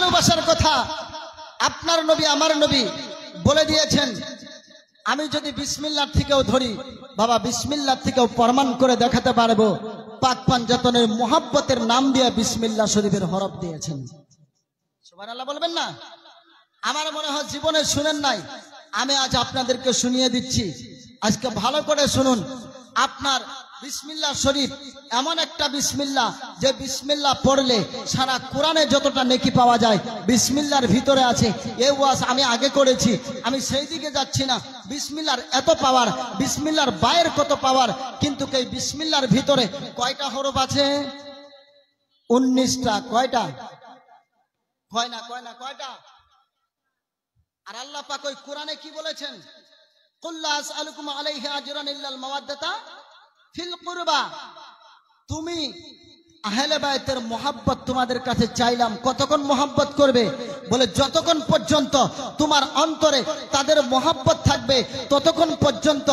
ভালোবাসার কথা আপনার নবী আমার নবী বলে দিয়েছেন। আমি যদি বিসমিল্লাহ থেকেও ধরি বাবা, বিসমিল্লাহ থেকেও প্রমাণ করে দেখাতে পারবো পাক পাঞ্জাতনের মোহাব্বতের নাম দিয়ে বিসমিল্লাহ শরীফের হরফ দিয়েছেন। সুবহানাল্লাহ বলবেন না? আমার মনে হয় জীবনে শুনেন নাই, আমি আজ আপনাদেরকে শুনিয়ে দিচ্ছি। আজকে ভালো করে শুনুন। আপনার বিসমিল্লাহ শরীফ এমন একটা বিসমিল্লাহ, যে বিসমিল্লাহ পড়লে সারা কোরআনে যতটা নেকি পাওয়া যায় বিসমিল্লাহর ভিতরে আছে। এই ওয়াজ আমি আগে করেছি, আমি সেই দিকে যাচ্ছি না। বিসমিল্লাহর এত পাওয়ার, বিসমিল্লাহর বাইরের কত পাওয়ার, কিন্তু এই বিসমিল্লাহর ভিতরে কয়টা হরফ আছে? 19টা। কয়টা? কয়টা? আর আল্লাহ পাক ওই কোরআনে কি বলেছেন? কুল লা আসআলুকুম আলাইহি আজরান ইল্লাল মাওয়াদ্দাতা ফিল কুরবা। তুমি আহলে বায়তের মোহাব্বত তোমাদের কাছে চাইলাম। কতক্ষণ মোহাব্বত করবে? বলে যতক্ষণ পর্যন্ত তোমার অন্তরে তাদের মোহাব্বত থাকবে ততক্ষণ পর্যন্ত।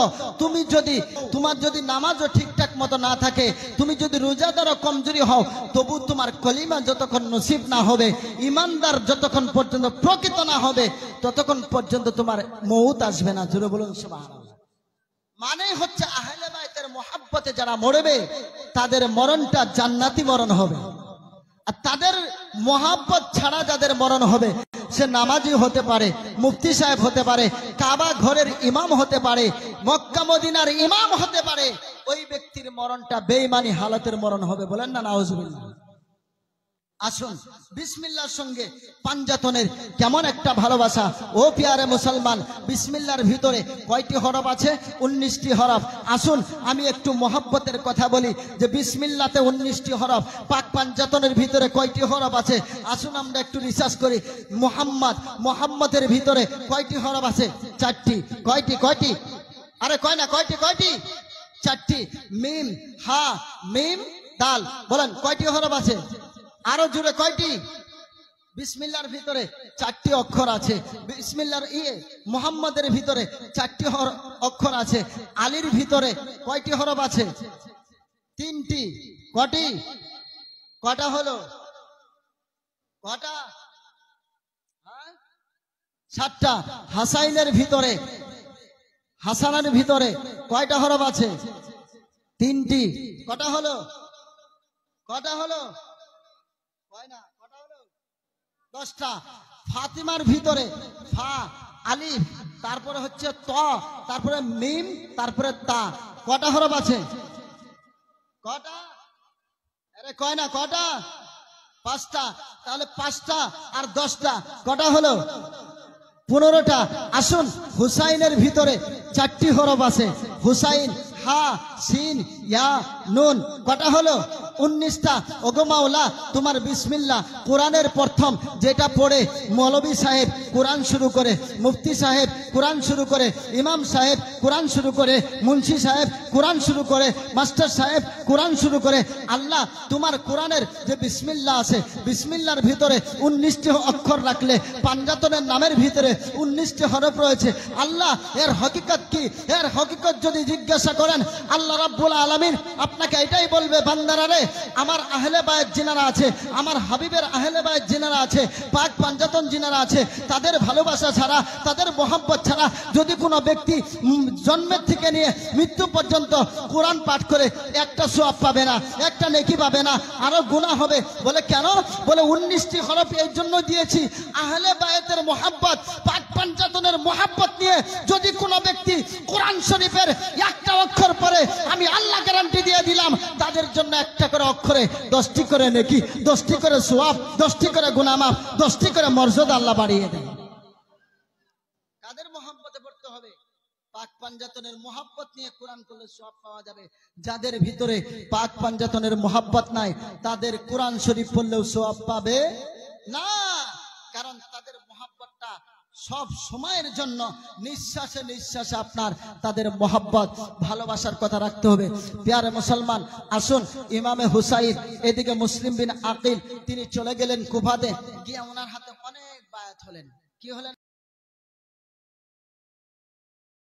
তোমার যদি নামাজও ঠিকঠাক মতো না থাকে, তুমি যদি রোজাদারও কমজোরি হও, তবু তোমার কলিমা যতক্ষণ নসিব না হবে, ইমানদার যতক্ষণ পর্যন্ত প্রকৃত না হবে, ততক্ষণ পর্যন্ত তোমার মউত আসবে না। জোরে বলুন সুবহানাল্লাহ। মানে হচ্ছে আহলে বায়তের মোহাব্বতে যারা মরবে তাদের মরণটা জান্নাতি মরণ হবে। আর তাদের মোহাব্বত ছাড়া যাদের মরণ হবে, সে নামাজি হতে পারে, মুফতি সাহেব হতে পারে, কাবা ঘরের ইমাম হতে পারে, মক্কা মদিনার ইমাম হতে পারে, ওই ব্যক্তির মরণটা বেঈমানি হালাতের মরণ হবে। বলেন না নাউজুবিল্লাহ। আসুন, বিসমিল্লাহর সঙ্গে পাঞ্জাতনের কেমন একটা ভালোবাসা। ও প্যারে মুসলমান, বিসমিল্লাহর ভিতরে কয়টি হরফ আছে? 19টি হরফ। আসুন আমি একটু মোহাব্বতের কথা বলি, যে বিসমিল্লাহতে 19টি হরফ, পাক পাঞ্জাতনের ভিতরে কয়টি হরফ আছে? আসুন আমরা একটু রিসার্চ করি। মোহাম্মদের ভিতরে কয়টি হরফ আছে? 4টি। কয়টি? আরে কয় না, কয়টি? 4টি। মিম, হা, মিম, দাল। বলেন কয়টি হরফ আছে? আরো জুড়ে কয়টি? বিসমিল্লাহর ভিতরে 4টি অক্ষর আছে। বিসমিল্লাহর মুহাম্মাদের ভিতরে 4টি অক্ষর আছে। আলীর ভিতরে কয়টি হরফ আছে? 3টি। কটা হলো? কটা? 7টা। হাসানের ভিতরে কয়টা হরফ আছে? 3টি। কটা হলো? কটা হলো? 10টা। ফাতিমার ভিতরে ফা, আলিফ, তারপরে হচ্ছে ত, তারপরে মিম, তারপরে তা। কটা হরফ আছে? কটা? আরে কয় না, কটা? 5টা। তাহলে 5টা আর 10টা কটা হলো? 15টা। আসুন, হুসাইনের ভিতরে 4টি হরফ আছে। হুসাইন, হা, সিন, ইয়া, নুন। কটা হলো? 19টা। ওগো মাওলা, তোমার বিসমিল্লাহ কোরআনের প্রথম যেটা পড়ে মৌলভী সাহেব কোরআন শুরু করে, মুফতি সাহেব কোরআন শুরু করে, ইমাম সাহেব কোরআন শুরু করে, মুন্সি সাহেব কোরআন শুরু করে, মাস্টার সাহেব কোরআন শুরু করে। আল্লাহ, তোমার কোরআনের যে বিসমিল্লাহ আছে, বিসমিল্লাহর ভিতরে 19টি অক্ষর রাখলে পাঞ্জাতনের নামের ভিতরে 19টি হরফ রয়েছে। আল্লাহ, এর হকিকত কি? এর হকিকত যদি জিজ্ঞাসা করেন, আল্লাহ রাব্বুল আলামিন আপনাকে এটাই বলবে, বান্দারা রে, আমার আহলে বায়ত জিনারা আছে, আমার হাবিবের আহলে বায়ত জিনারা আছে, পাক পাঞ্জাতন জিনারা আছে, তাদের ভালোবাসা ছাড়া, তাদের মোহাব্বত ছাড়া যদি কোনো ব্যক্তি জন্মের থেকে নিয়ে মৃত্যু পর্যন্ত কোরআন পাঠ করে একটা সওয়াব পাবে না, একটা নেকি পাবে না, আরো গুনাহ হবে। বলে কেন? বলে 19টি হরফ এই জন্য দিয়েছি, আহলে বায়তের মোহাব্বত, পাক পাঞ্জাতনের মোহাব্বত নিয়ে যদি কোনো ব্যক্তি কোরআন শরীফের একটা অক্ষর পড়ে, আমি আল্লাহ গ্যারান্টি দিয়ে দিলাম তাদের জন্য একটা করে অক্ষরে 10টি করে নেকি, 10টি করে সওয়াব, 10টি করে গুনাহ মাফ, 10টি করে মর্যাদা আল্লাহ বাড়িয়ে দেন। কাদের মোহাব্বতে পড়তে হবে? পাক পাঞ্জাতনের মোহাব্বত নিয়ে কোরআন করলে সওয়াব পাওয়া যাবে। যাদের ভিতরে পাক পাঞ্জাতনের মোহাব্বত নাই, তাদের কোরআন শরীফ পড়লেও সওয়াব পাবে না। কারণ তাদের মোহাব্বতটা সব সময়ের জন্য, নিঃশ্বাসে নিঃশ্বাসে আপনার তাদের মোহাব্বত, ভালোবাসার কথা রাখতে হবে। প্যারে মুসলমান, আসুন, ইমামে হুসাইন, এদিকে মুসলিম বিন আকিল, তিনি চলে গেলেন কুফাতে, গিয়ে ওনার হাতে অনেক বায়াত হলেন। কি হলেন?